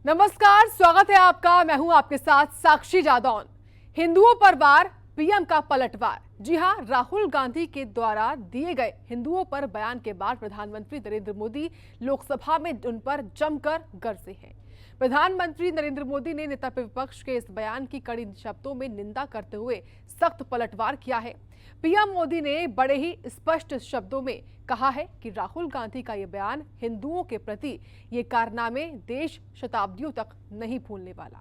नमस्कार, स्वागत है आपका। मैं हूं आपके साथ साक्षी जादौन। हिंदुओं पर वार, पीएम का पलटवार। जी हां, राहुल गांधी के द्वारा दिए गए हिंदुओं पर बयान के बाद प्रधानमंत्री नरेंद्र मोदी लोकसभा में उन पर जमकर गरजे हैं। प्रधानमंत्री नरेंद्र मोदी ने नेता विपक्ष के इस बयान की कड़ी शब्दों में निंदा करते हुए सख्त पलटवार किया है। पीएम मोदी ने बड़े ही स्पष्ट शब्दों में कहा है कि राहुल गांधी का ये बयान हिंदुओं के प्रति ये कारनामे देश शताब्दियों तक नहीं भूलने वाला।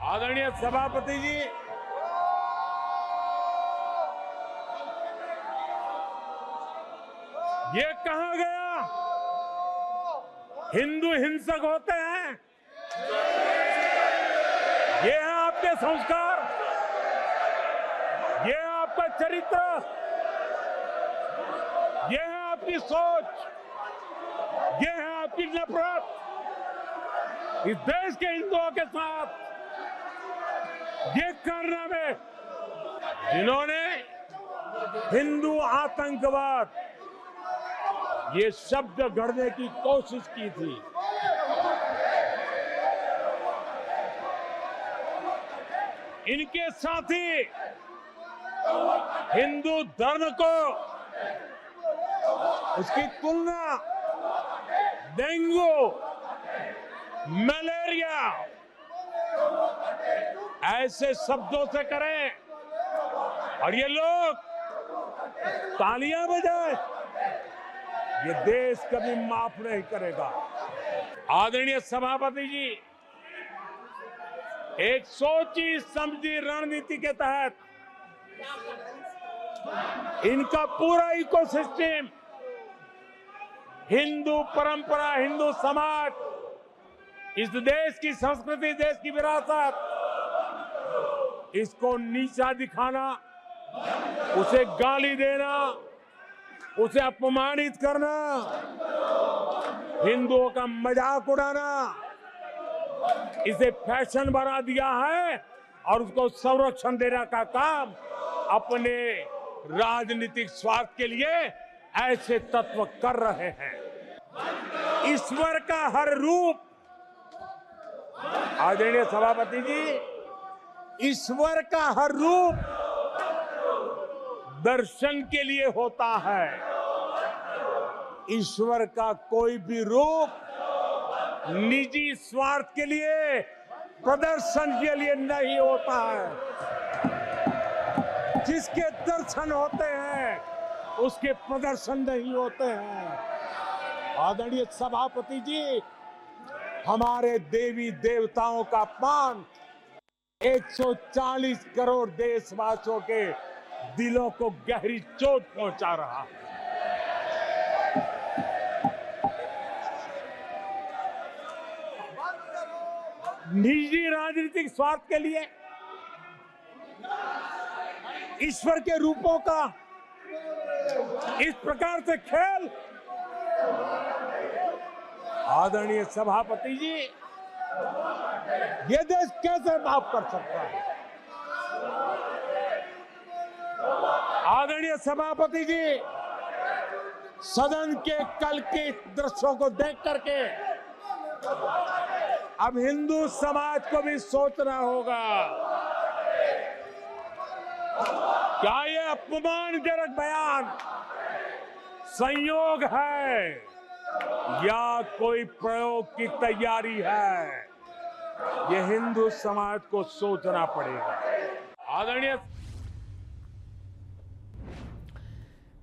आदरणीय सभापति जी, ये कहा गया हिंदू हिंसक होते हैं? ये है आपके संस्कार, ये है आपका चरित्र, ये है आपकी सोच, ये है आपकी नफरत इस देश के हिंदुओं के साथ। ये कारनामे जिन्होंने हिंदू आतंकवाद ये शब्द गढ़ने की कोशिश की थी, इनके साथी हिंदू धर्म को उसकी तुलना डेंगू, मलेरिया ऐसे शब्दों से करें और ये लोग तालियां बजाएं, ये देश कभी माफ नहीं करेगा। आदरणीय सभापति जी, एक सोची समझी रणनीति के तहत इनका पूरा इकोसिस्टम, हिंदू परंपरा, हिंदू समाज, इस देश की संस्कृति, देश की विरासत, इसको नीचा दिखाना, उसे गाली देना, उसे अपमानित करना, हिंदुओं का मजाक उड़ाना, इसे फैशन बना दिया है और उसको संरक्षण देने का काम अपने राजनीतिक स्वार्थ के लिए ऐसे तत्व कर रहे हैं। ईश्वर का हर रूप, आदरणीय सभापति जी, ईश्वर का हर रूप दर्शन के लिए होता है। ईश्वर का कोई भी रूप निजी स्वार्थ के लिए, प्रदर्शन के लिए नहीं होता है। जिसके दर्शन होते हैं उसके प्रदर्शन नहीं होते हैं। आदरणीय सभापति जी, हमारे देवी देवताओं का अपमान 140 करोड़ देशवासियों के दिलों को गहरी चोट पहुंचा रहा है। निजी राजनीतिक स्वार्थ के लिए ईश्वर के रूपों का इस प्रकार से खेल, आदरणीय सभापति जी, ये देश कैसे माफ कर सकता है? आदरणीय सभापति जी, सदन के कल के दृश्यों को देख करके अब हिंदू समाज को भी सोचना होगा, क्या ये अपमानजनक बयान संयोग है या कोई प्रयोग की तैयारी है? ये हिंदू समाज को सोचना पड़ेगा। आदरणीय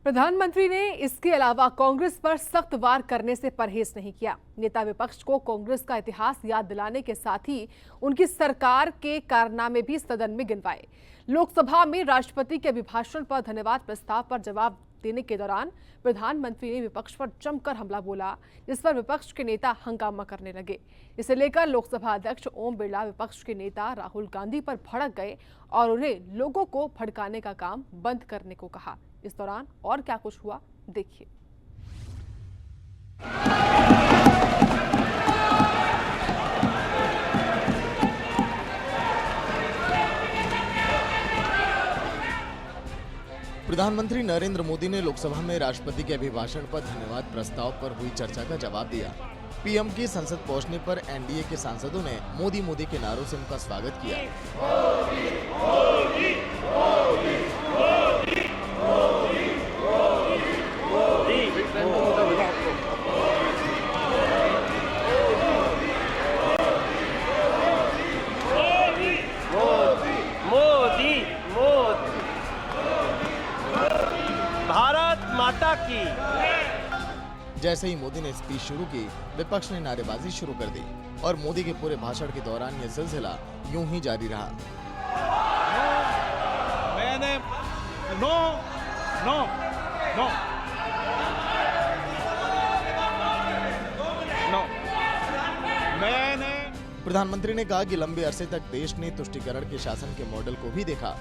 प्रधानमंत्री ने इसके अलावा कांग्रेस पर सख्त वार करने से परहेज नहीं किया। नेता विपक्ष को कांग्रेस का इतिहास याद दिलाने के साथ ही उनकी सरकार के कारनामे भी सदन में गिनवाए। लोकसभा में राष्ट्रपति के अभिभाषण पर धन्यवाद प्रस्ताव पर जवाब देने के दौरान प्रधानमंत्री ने विपक्ष पर जमकर हमला बोला, जिस पर विपक्ष के नेता हंगामा करने लगे। इसे लेकर लोकसभा अध्यक्ष ओम बिरला विपक्ष के नेता राहुल गांधी पर भड़क गए और उन्हें लोगों को भड़काने का काम बंद करने को कहा। इस दौरान और क्या कुछ हुआ, देखिए। प्रधानमंत्री नरेंद्र मोदी ने लोकसभा में राष्ट्रपति के अभिभाषण पर धन्यवाद प्रस्ताव पर हुई चर्चा का जवाब दिया। पीएम की संसद पहुंचने पर एनडीए के सांसदों ने मोदी मोदी के नारों से उनका स्वागत किया। भारत माता की। जैसे ही मोदी ने स्पीच शुरू की, विपक्ष ने नारेबाजी शुरू कर दी और मोदी के पूरे भाषण के दौरान यह सिलसिला यूं ही जारी रहा। मैंने नो नो नो नो मैंने प्रधानमंत्री ने कहा कि लंबे अरसे तक देश ने तुष्टीकरण के शासन के मॉडल को भी देखा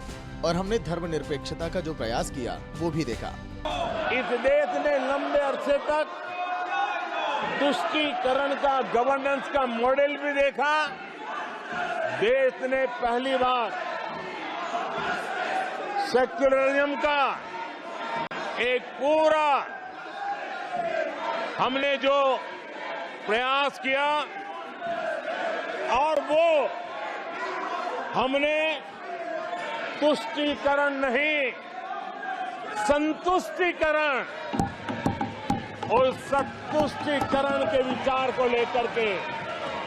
और हमने धर्मनिरपेक्षता का जो प्रयास किया वो भी देखा। इस देश ने लंबे अरसे तक तुष्टीकरण का, गवर्नेंस का मॉडल भी देखा। देश ने पहली बार सेक्युलरिज्म का एक पूरा हमने जो प्रयास किया और वो हमने तुष्टीकरण नहीं, संतुष्टीकरण और संतुष्टीकरण के विचार को लेकर के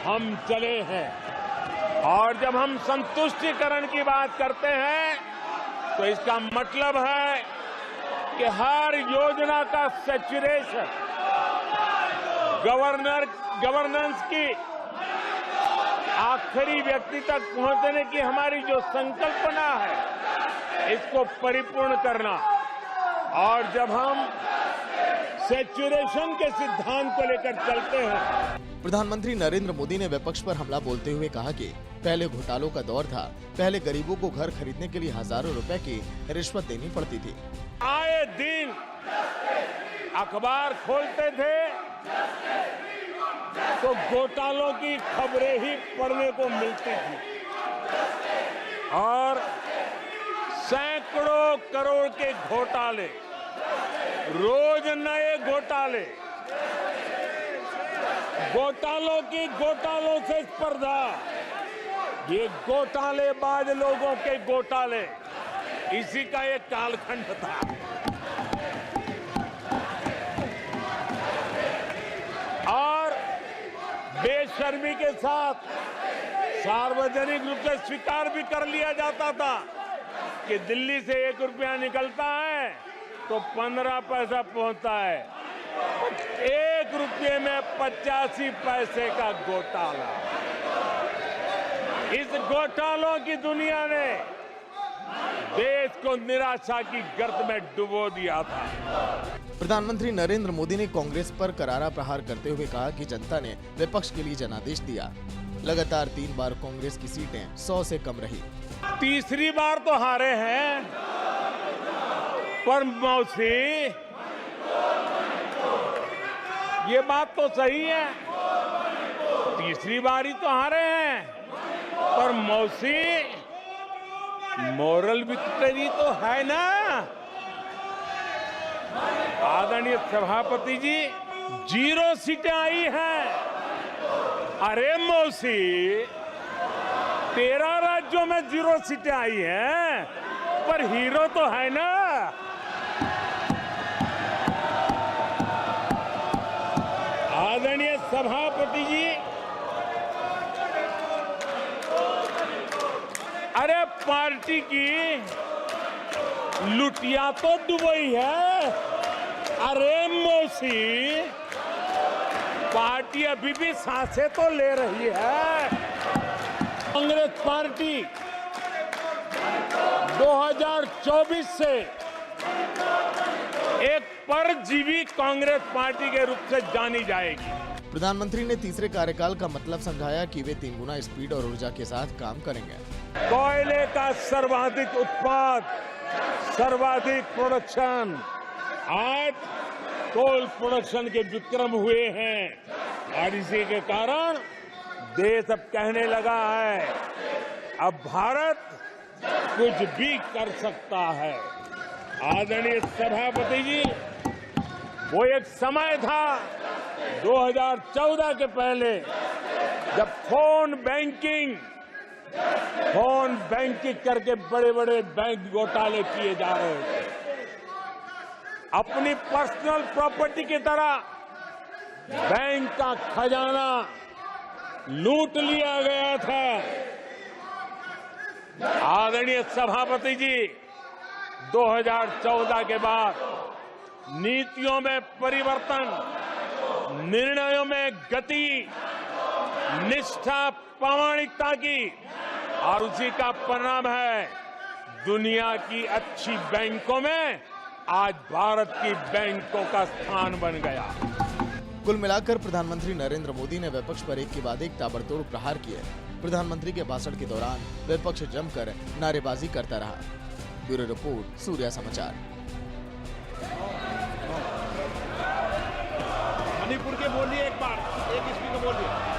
हम चले हैं। और जब हम संतुष्टीकरण की बात करते हैं तो इसका मतलब है कि हर योजना का सैचुरेशन, गवर्नेंस की आखिरी व्यक्ति तक पहुंचने की हमारी जो संकल्पना है, इसको परिपूर्ण करना। और जब हम सैचुरेशन के सिद्धांत को लेकर चलते हैं। प्रधानमंत्री नरेंद्र मोदी ने विपक्ष पर हमला बोलते हुए कहा कि पहले घोटालों का दौर था, पहले गरीबों को घर खरीदने के लिए हजारों रुपए की रिश्वत देनी पड़ती थी। आए दिन अखबार खोलते थे तो घोटालों की खबरें ही पढ़ने को मिलती थी और सैकड़ों करोड़ के घोटाले, रोज नए घोटाले, घोटालों से स्पर्धा, ये घोटालेबाज लोगों के घोटाले, इसी का एक कालखंड था। और बेशर्मी के साथ सार्वजनिक रूप से स्वीकार भी कर लिया जाता था कि दिल्ली से 1 रुपया निकलता है तो 15 पैसा पहुंचता है। 1 रुपये में 85 पैसे का घोटाला। इस घोटालों की दुनिया ने देश को निराशा की गर्त में डुबो दिया था। प्रधानमंत्री नरेंद्र मोदी ने कांग्रेस पर करारा प्रहार करते हुए कहा कि जनता ने विपक्ष के लिए जनादेश दिया। लगातार 3 बार कांग्रेस की सीटें 100 से कम रही। तीसरी बार तो हारे हैं, पर मौसी ये बात तो सही है, तीसरी बार ही तो हारे हैं, पर मौसी मोरल विक्ट्री तो है ना। आदरणीय सभापति जी, 0 सीटें आई हैं। अरे मौसी, 13 राज्यों में 0 सीटें आई हैं, पर हीरो तो है ना। आदरणीय सभापति जी, अरे पार्टी की लुटिया तो दुबई है। अरे मौसी, पार्टी अभी भी सांसें तो ले रही है। कांग्रेस पार्टी 2024 से एक परजीवी कांग्रेस पार्टी के रूप से जानी जाएगी। प्रधानमंत्री ने तीसरे कार्यकाल का मतलब समझाया कि वे 3 गुना स्पीड और ऊर्जा के साथ काम करेंगे। कोयले का सर्वाधिक उत्पाद, सर्वाधिक प्रोडक्शन, आज कोल प्रोडक्शन के विक्रम हुए हैं और इसी के कारण देश अब कहने लगा है अब भारत कुछ भी कर सकता है। आदरणीय सभापति जी, वो एक समय था 2014 के पहले जब फोन बैंकिंग करके बड़े बड़े बैंक घोटाले किए जा रहे थे, अपनी पर्सनल प्रॉपर्टी की तरह बैंक का खजाना लूट लिया गया था। आदरणीय सभापति जी, 2014 के बाद नीतियों में परिवर्तन, निर्णयों में गति, निष्ठा, प्रामाणिकता की, और उसी का परिणाम है दुनिया की अच्छी बैंकों में आज भारत की बैंकों का स्थान बन गया। कुल मिलाकर प्रधानमंत्री नरेंद्र मोदी ने विपक्ष पर एक के बाद एक ताबड़तोड़ प्रहार किए। प्रधानमंत्री के भाषण के दौरान विपक्ष जमकर नारेबाजी करता रहा। ब्यूरो रिपोर्ट, सूर्या समाचार। मणिपुर के बोलिए एक बार, एक स्पीकर बोलिए।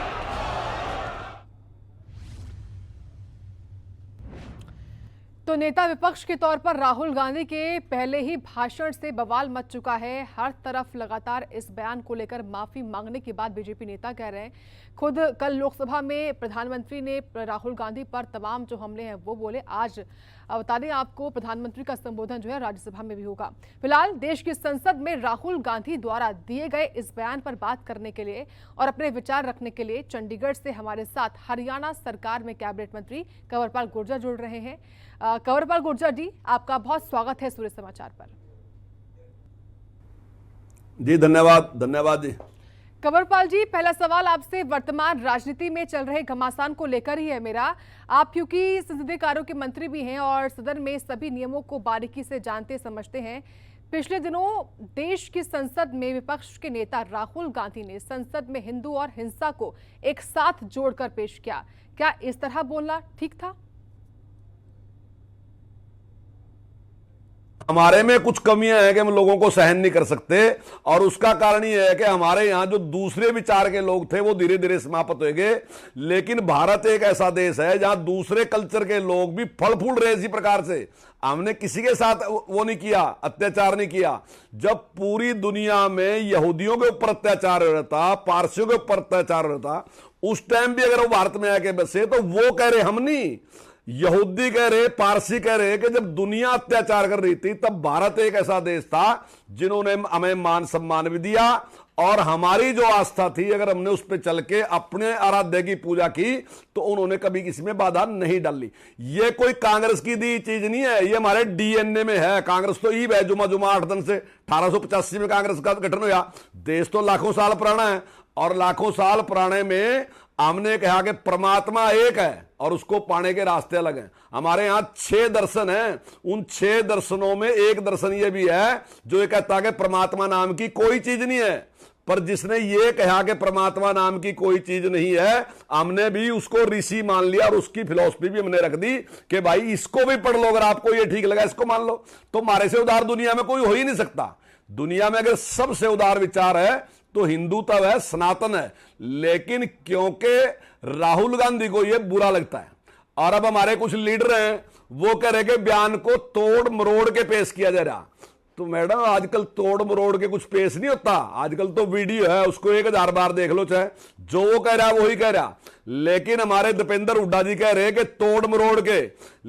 तो नेता विपक्ष के तौर पर राहुल गांधी के पहले ही भाषण से बवाल मच चुका है। हर तरफ लगातार इस बयान को लेकर माफी मांगने के बाद बीजेपी नेता कह रहे हैं, खुद कल लोकसभा में प्रधानमंत्री ने राहुल गांधी पर तमाम जो हमले हैं वो बोले। आज बता दें आपको, प्रधानमंत्री का संबोधन जो है राज्यसभा में भी होगा। फिलहाल देश की संसद में राहुल गांधी द्वारा दिए गए इस बयान पर बात करने के लिए और अपने विचार रखने के लिए चंडीगढ़ से हमारे साथ हरियाणा सरकार में कैबिनेट मंत्री कंवरपाल गुर्जर जुड़ रहे हैं। कंवरपाल गुर्जर जी, आपका बहुत स्वागत है सूर्य समाचार पर। जी धन्यवाद जी। कंवरपाल जी, पहला सवाल आपसे वर्तमान राजनीति में चल रहे घमासान को लेकर ही है मेरा। आप क्योंकि संसदीय कार्यों के मंत्री भी हैं और सदन में सभी नियमों को बारीकी से जानते समझते हैं, पिछले दिनों देश की संसद में विपक्ष के नेता राहुल गांधी ने संसद में हिंदू और हिंसा को एक साथ जोड़कर पेश किया। क्या इस तरह बोलना ठीक था? हमारे में कुछ कमियां हैं कि हम लोगों को सहन नहीं कर सकते, और उसका कारण यह है कि हमारे यहां जो दूसरे विचार के लोग थे वो धीरे धीरे समाप्त हो गए। लेकिन भारत एक ऐसा देश है जहां दूसरे कल्चर के लोग भी फल फूल रहे। इसी प्रकार से हमने किसी के साथ वो नहीं किया, अत्याचार नहीं किया। जब पूरी दुनिया में यहूदियों के ऊपर अत्याचार हो रहा था, पारसियों के ऊपर अत्याचार हो रहा था, उस टाइम भी अगर वो भारत में आके बसे तो वो कह रहे, हम नहीं, यहूदी कह रहे, पारसी कह रहे कि जब दुनिया अत्याचार कर रही थी तब भारत एक ऐसा देश था जिन्होंने हमें मान सम्मान भी दिया, और हमारी जो आस्था थी अगर हमने उस पर चल के अपने आराध्य की पूजा की तो उन्होंने कभी किसी में बाधा नहीं डाली। ये कोई कांग्रेस की दी चीज नहीं है, ये हमारे डीएनए में है। कांग्रेस तो ईब है, जुमा 8 दिन से 1885 में कांग्रेस का गठन हुआ। देश तो लाखों साल पुराना है, और लाखों साल पुराने में हमने कहा कि परमात्मा एक है और उसको पाने के रास्ते अलग हैं। हमारे यहां 6 दर्शन हैं, उन 6 दर्शनों में एक दर्शन ये भी है जो ये कहता है कि परमात्मा नाम की कोई चीज नहीं है। पर जिसने ये कहा कि परमात्मा नाम की कोई चीज नहीं है, हमने भी उसको ऋषि मान लिया और उसकी फिलॉसफी भी हमने रख दी कि भाई इसको भी पढ़ लो, अगर आपको ये ठीक लगा इसको मान लो। तो हमारे से उदार दुनिया में कोई हो ही नहीं सकता। दुनिया में अगर सबसे उदार विचार है तो हिंदुत्व है, सनातन है। लेकिन क्योंकि राहुल गांधी को यह बुरा लगता है और अब हमारे कुछ लीडर हैं वो कह रहे कि बयान को तोड़ मरोड़ के पेश किया जा रहा। तो मैडम आजकल तोड़ मरोड़ के कुछ पेश नहीं होता, आजकल तो वीडियो है, उसको 1000 बार देख लो, चाहे जो वो कह रहा है वही कह रहा। लेकिन हमारे दीपेंद्र हुड्डा जी कह रहे कि तोड़ मरोड़ के।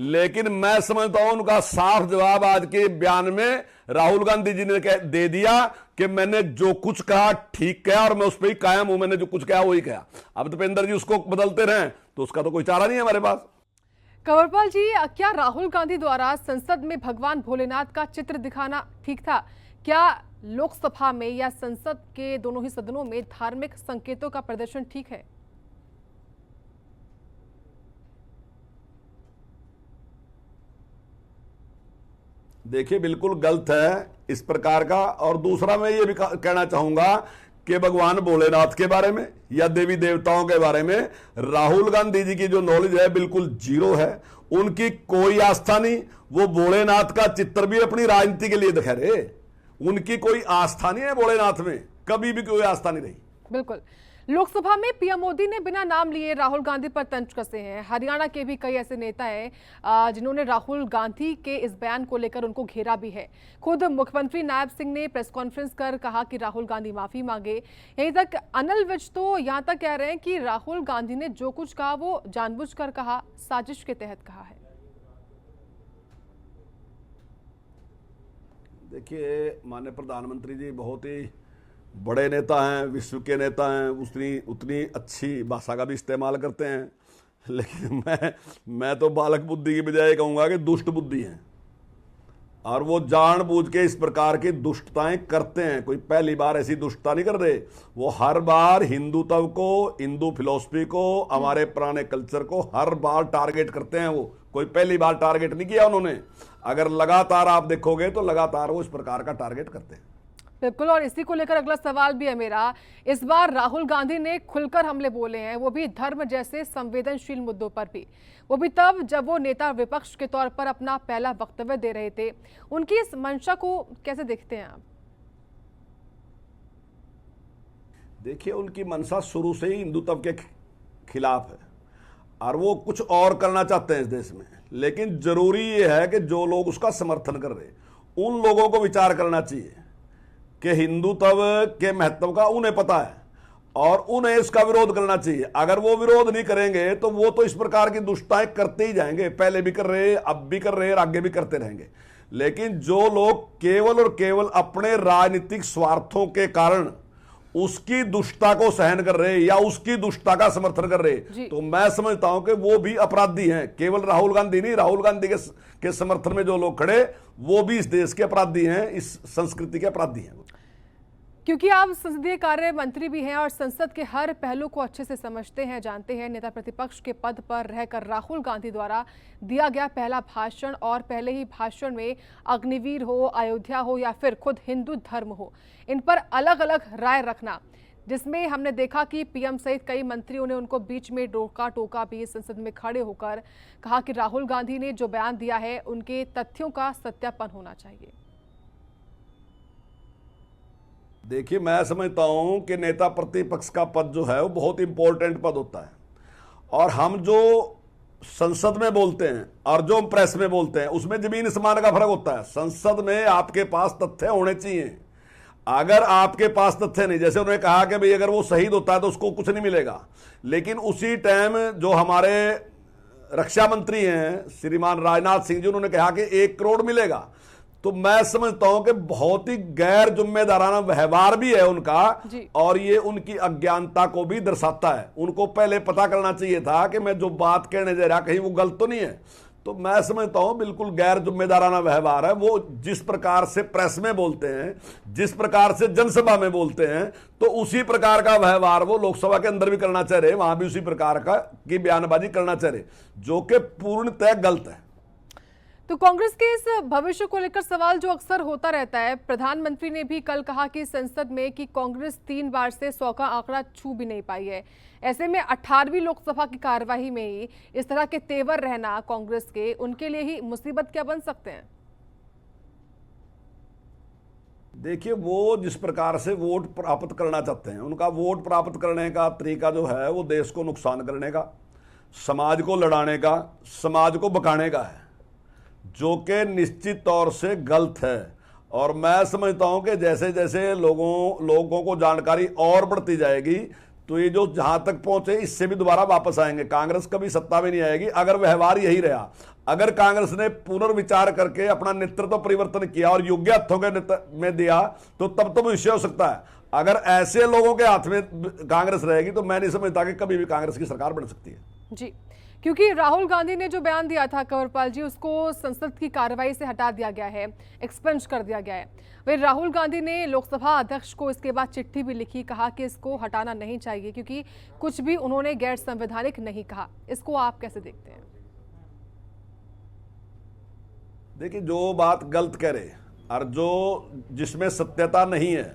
लेकिन मैं समझता हूं उनका साफ जवाब आज के बयान में राहुल गांधी जी ने दे दिया कि मैंने जो कुछ कहा ठीक कहा और मैं उस पर ही कायम हूं, मैंने जो कुछ कहा वही कहा। अब दीपेंद्र जी उसको बदलते रहें तो उसका तो कोई चारा नहीं है हमारे पास। कंवरपाल जी, क्या राहुल गांधी द्वारा संसद में भगवान भोलेनाथ का चित्र दिखाना ठीक था? क्या लोकसभा में या संसद के दोनों ही सदनों में धार्मिक संकेतों का प्रदर्शन ठीक है? देखिए बिल्कुल गलत है इस प्रकार का। और दूसरा मैं ये भी कहना चाहूंगा कि भगवान भोलेनाथ के बारे में या देवी देवताओं के बारे में राहुल गांधी जी की जो नॉलेज है बिल्कुल जीरो है। उनकी कोई आस्था नहीं। वो भोलेनाथ का चित्र भी अपनी राजनीति के लिए दिखा रहे, उनकी कोई आस्था नहीं है भोलेनाथ में, कभी भी कोई आस्था नहीं रही। बिल्कुल, लोकसभा में पीएम मोदी ने बिना नाम लिए राहुल गांधी पर तंज कसे हैं। हरियाणा के भी कई ऐसे नेता हैं जिन्होंने राहुल गांधी के इस बयान को लेकर उनको घेरा भी है। खुद मुख्यमंत्री नायब सिंह ने प्रेस कॉन्फ्रेंस कर कहा कि राहुल गांधी माफी मांगे। यहीं तक अनिल विज तो यहां तक कह रहे हैं कि राहुल गांधी ने जो कुछ कहा वो जानबूझकर कहा, साजिश के तहत कहा है। देखिए, माननीय प्रधानमंत्री जी बहुत ही बड़े नेता हैं, विश्व के नेता हैं, उतनी अच्छी भाषा का भी इस्तेमाल करते हैं, लेकिन मैं तो बालक बुद्धि की बजाय कहूँगा कि दुष्ट बुद्धि हैं, और वो जानबूझ के इस प्रकार की दुष्टताएं करते हैं। कोई पहली बार ऐसी दुष्टता नहीं कर रहे, वो हर बार हिंदुत्व को, हिंदू फिलॉसफी को, हमारे पुराने कल्चर को हर बार टारगेट करते हैं। वो कोई पहली बार टारगेट नहीं किया उन्होंने। अगर लगातार आप देखोगे तो लगातार वो इस प्रकार का टारगेट करते हैं। बिल्कुल, और इसी को लेकर अगला सवाल भी है मेरा। इस बार राहुल गांधी ने खुलकर हमले बोले हैं, वो भी धर्म जैसे संवेदनशील मुद्दों पर भी, वो भी तब जब वो नेता विपक्ष के तौर पर अपना पहला वक्तव्य दे रहे थे। उनकी इस मंशा को कैसे देखते हैं आप? देखिए, उनकी मंशा शुरू से ही हिंदुत्व के खिलाफ है और वो कुछ और करना चाहते हैं इस देश में। लेकिन जरूरी ये है कि जो लोग उसका समर्थन कर रहे हैं उन लोगों को विचार करना चाहिए कि हिंदुत्व के महत्व का उन्हें पता है और उन्हें इसका विरोध करना चाहिए। अगर वो विरोध नहीं करेंगे तो वो तो इस प्रकार की दुष्टताएं करते ही जाएंगे। पहले भी कर रहे, अब भी कर रहे और आगे भी करते रहेंगे। लेकिन जो लोग केवल और केवल अपने राजनीतिक स्वार्थों के कारण उसकी दुष्टता को सहन कर रहे या उसकी दुष्टता का समर्थन कर रहे, तो मैं समझता हूं कि वो भी अपराधी हैं। केवल राहुल गांधी नहीं, राहुल गांधी के समर्थन में जो लोग खड़े वो भी इस देश के अपराधी हैं, इस संस्कृति के अपराधी हैं। क्योंकि आप संसदीय कार्य मंत्री भी हैं और संसद के हर पहलू को अच्छे से समझते हैं, जानते हैं। नेता प्रतिपक्ष के पद पर रहकर राहुल गांधी द्वारा दिया गया पहला भाषण और पहले ही भाषण में अग्निवीर हो, अयोध्या हो या फिर खुद हिंदू धर्म हो, इन पर अलग अलग राय रखना, जिसमें हमने देखा कि पीएम सहित कई मंत्रियों ने उनको बीच में रोका टोका भी, संसद में खड़े होकर कहा कि राहुल गांधी ने जो बयान दिया है उनके तथ्यों का सत्यापन होना चाहिए। देखिए, मैं समझता हूं कि नेता प्रतिपक्ष का पद जो है वो बहुत इंपॉर्टेंट पद होता है, और हम जो संसद में बोलते हैं और जो हम प्रेस में बोलते हैं उसमें जमीन आसमान का फर्क होता है। संसद में आपके पास तथ्य होने चाहिए। अगर आपके पास तथ्य नहीं, जैसे उन्होंने कहा कि भाई अगर वो शहीद होता है तो उसको कुछ नहीं मिलेगा, लेकिन उसी टाइम जो हमारे रक्षा मंत्री हैं श्रीमान राजनाथ सिंह जी, उन्होंने कहा कि 1 करोड़ मिलेगा। तो मैं समझता हूं कि बहुत ही गैर जिम्मेदाराना व्यवहार भी है उनका, और ये उनकी अज्ञानता को भी दर्शाता है। उनको पहले पता करना चाहिए था कि मैं जो बात कहने जा रहा कहीं वो गलत तो नहीं है। तो मैं समझता हूं बिल्कुल गैर जिम्मेदाराना व्यवहार है। वो जिस प्रकार से प्रेस में बोलते हैं, जिस प्रकार से जनसभा में बोलते हैं, तो उसी प्रकार का व्यवहार वो लोकसभा के अंदर भी करना चाह रहे, वहां भी उसी प्रकार की बयानबाजी करना चाह रहे, जो कि पूर्णतः गलत है। तो कांग्रेस के इस भविष्य को लेकर सवाल जो अक्सर होता रहता है, प्रधानमंत्री ने भी कल कहा कि संसद में कि कांग्रेस 3 बार से 100 का आंकड़ा छू भी नहीं पाई है। ऐसे में 18वीं लोकसभा की कार्यवाही में ही इस तरह के तेवर रहना कांग्रेस के, उनके लिए ही मुसीबत क्या बन सकते हैं? देखिए, वो जिस प्रकार से वोट प्राप्त करना चाहते हैं, उनका वोट प्राप्त करने का तरीका जो है वो देश को नुकसान करने का, समाज को लड़ाने का, समाज को बकाने का है, जो कि निश्चित तौर से गलत है। और मैं समझता हूं कि जैसे जैसे लोगों को जानकारी और बढ़ती जाएगी तो ये जो जहां तक पहुंचे इससे भी दोबारा वापस आएंगे। कांग्रेस कभी सत्ता में नहीं आएगी अगर व्यवहार यही रहा। अगर कांग्रेस ने पुनर्विचार करके अपना नेतृत्व परिवर्तन किया और योग्य हाथों के में दिया तो तब तो विषय हो सकता है। अगर ऐसे लोगों के हाथ में कांग्रेस रहेगी तो मैं नहीं समझता कि कभी भी कांग्रेस की सरकार बन सकती है। जी, क्योंकि राहुल गांधी ने जो बयान दिया था कंवरपाल जी, उसको संसद की कार्रवाई से हटा दिया गया है, एक्सपेंज कर दिया गया है। फिर राहुल गांधी ने लोकसभा अध्यक्ष को इसके बाद चिट्ठी भी लिखी, कहा कि इसको हटाना नहीं चाहिए क्योंकि कुछ भी उन्होंने गैर संवैधानिक नहीं कहा। इसको आप कैसे देखते हैं? देखिए, जो बात गलत कह रहे और जो जिसमें सत्यता नहीं है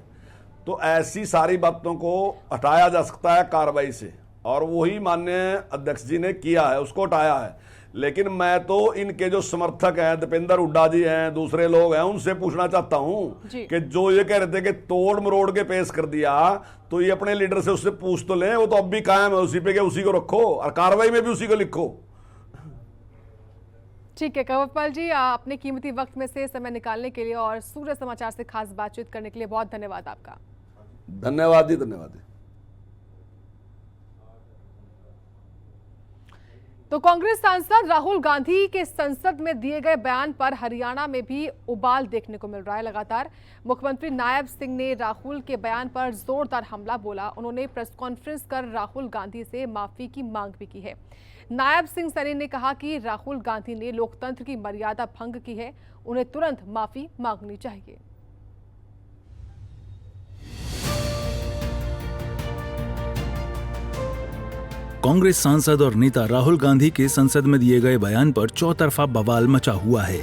तो ऐसी सारी बातों को हटाया जा सकता है कार्रवाई से, और वही माननीय अध्यक्ष जी ने किया है, उसको हटाया है। लेकिन मैं तो इनके जो समर्थक हैं, दीपेंद्र हुड्डा जी हैं, दूसरे लोग हैं, उनसे पूछना चाहता हूं जी। कि जो ये कह रहे थे कि तोड़ मरोड़ के पेश कर दिया, तो ये अपने लीडर से उससे पूछ तो लें। वो तो अब भी कायम है उसी पे कि उसी को रखो और कार्रवाई में भी उसी को लिखो। ठीक है कंवरपाल जी, अपने कीमती वक्त में से समय निकालने के लिए और सूर्य समाचार से खास बातचीत करने के लिए बहुत धन्यवाद आपका। धन्यवाद जी, धन्यवाद जी। तो कांग्रेस सांसद राहुल गांधी के संसद में दिए गए बयान पर हरियाणा में भी उबाल देखने को मिल रहा है। लगातार मुख्यमंत्री नायब सिंह ने राहुल के बयान पर जोरदार हमला बोला। उन्होंने प्रेस कॉन्फ्रेंस कर राहुल गांधी से माफी की मांग भी की है। नायब सिंह सैनी ने कहा कि राहुल गांधी ने लोकतंत्र की मर्यादा भंग की है, उन्हें तुरंत माफी मांगनी चाहिए। कांग्रेस सांसद और नेता राहुल गांधी के संसद में दिए गए बयान पर चौतरफा बवाल मचा हुआ है।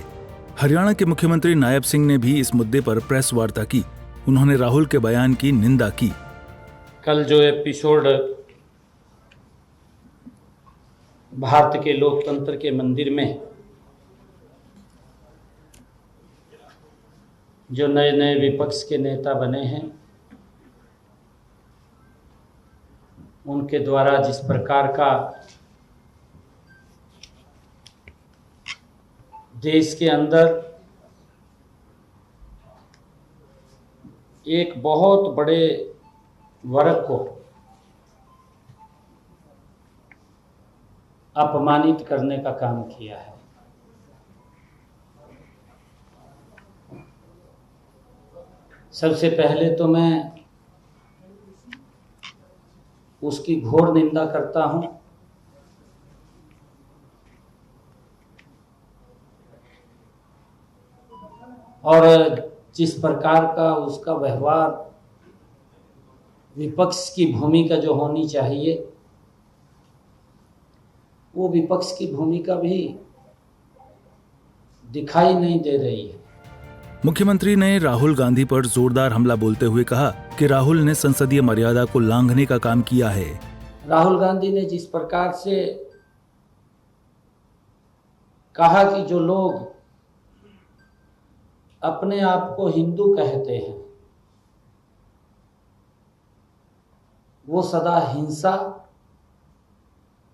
हरियाणा के मुख्यमंत्री नायब सिंह ने भी इस मुद्दे पर प्रेस वार्ता की। उन्होंने राहुल के बयान की निंदा की। कल जो एपिसोड भारत के लोकतंत्र के मंदिर में जो नए नए विपक्ष के नेता बने हैं, उनके द्वारा जिस प्रकार का देश के अंदर एक बहुत बड़े वर्ग को अपमानित करने का काम किया है, सबसे पहले तो मैं उसकी घोर निंदा करता हूं। और जिस प्रकार का उसका व्यवहार विपक्ष की भूमिका जो होनी चाहिए, वो विपक्ष की भूमिका भी दिखाई नहीं दे रही है। मुख्यमंत्री ने राहुल गांधी पर जोरदार हमला बोलते हुए कहा कि राहुल ने संसदीय मर्यादा को लांघने का काम किया है। राहुल गांधी ने जिस प्रकार से कहा कि जो लोग अपने आप को हिंदू कहते हैं, वो सदा हिंसा,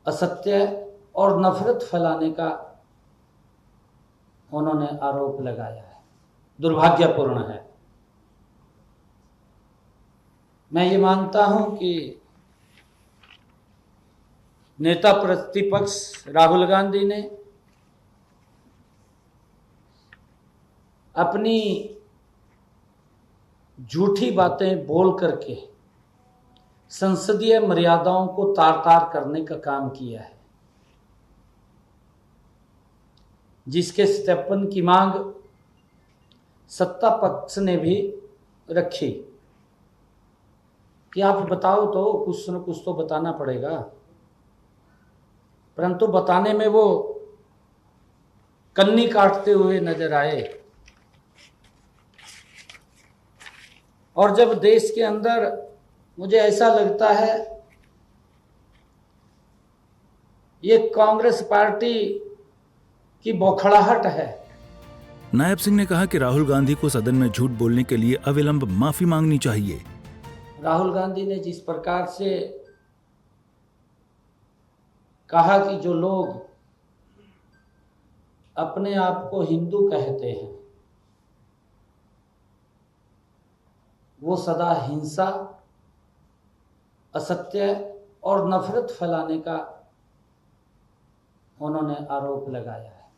असत्य और नफरत फैलाने का उन्होंने आरोप लगाया है, दुर्भाग्यपूर्ण है। मैं ये मानता हूं कि नेता प्रतिपक्ष राहुल गांधी ने अपनी झूठी बातें बोल करके संसदीय मर्यादाओं को तार तार करने का काम किया है, जिसके सत्यापन की मांग सत्ता पक्ष ने भी रखी कि आप बताओ तो, कुछ न कुछ तो बताना पड़ेगा। परंतु बताने में वो कन्नी काटते हुए नजर आए। और जब देश के अंदर मुझे ऐसा लगता है ये कांग्रेस पार्टी की बौखलाहट है। नायब सिंह ने कहा कि राहुल गांधी को सदन में झूठ बोलने के लिए अविलंब माफी मांगनी चाहिए। राहुल गांधी ने जिस प्रकार से कहा कि जो लोग अपने आप को हिंदू कहते हैं, वो सदा हिंसा, असत्य और नफरत फैलाने का उन्होंने आरोप लगाया है,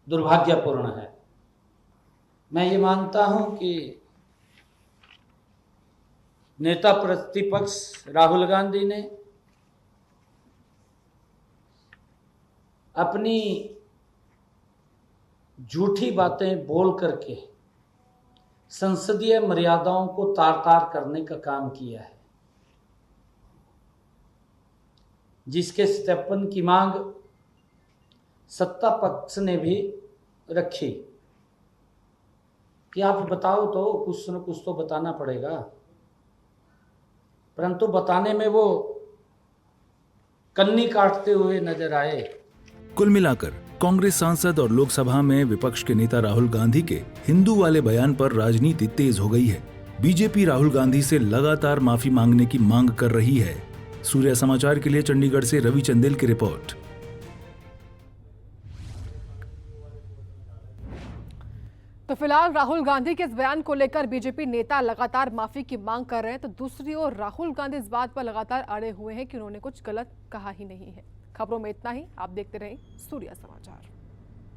दुर्भाग्यपूर्ण है। मैं ये मानता हूं कि नेता प्रतिपक्ष राहुल गांधी ने अपनी झूठी बातें बोल करके संसदीय मर्यादाओं को तार तार करने का काम किया है, जिसके सत्यापन की मांग सत्ता पक्ष ने भी रखी कि आप बताओ तो, कुछ न कुछ तो बताना पड़ेगा। परंतु बताने में वो कन्नी काटते हुए नजर आए। कुल मिलाकर कांग्रेस सांसद और लोकसभा में विपक्ष के नेता राहुल गांधी के हिंदू वाले बयान पर राजनीति तेज हो गई है। बीजेपी राहुल गांधी से लगातार माफी मांगने की मांग कर रही है। सूर्या समाचार के लिए चंडीगढ़ से रवि चंदेल की रिपोर्ट। तो फिलहाल राहुल गांधी के इस बयान को लेकर बीजेपी नेता लगातार माफी की मांग कर रहे हैं, तो दूसरी ओर राहुल गांधी इस बात पर लगातार अड़े हुए हैं कि उन्होंने कुछ गलत कहा ही नहीं है। खबरों में इतना ही। आप देखते रहें सूर्या समाचार।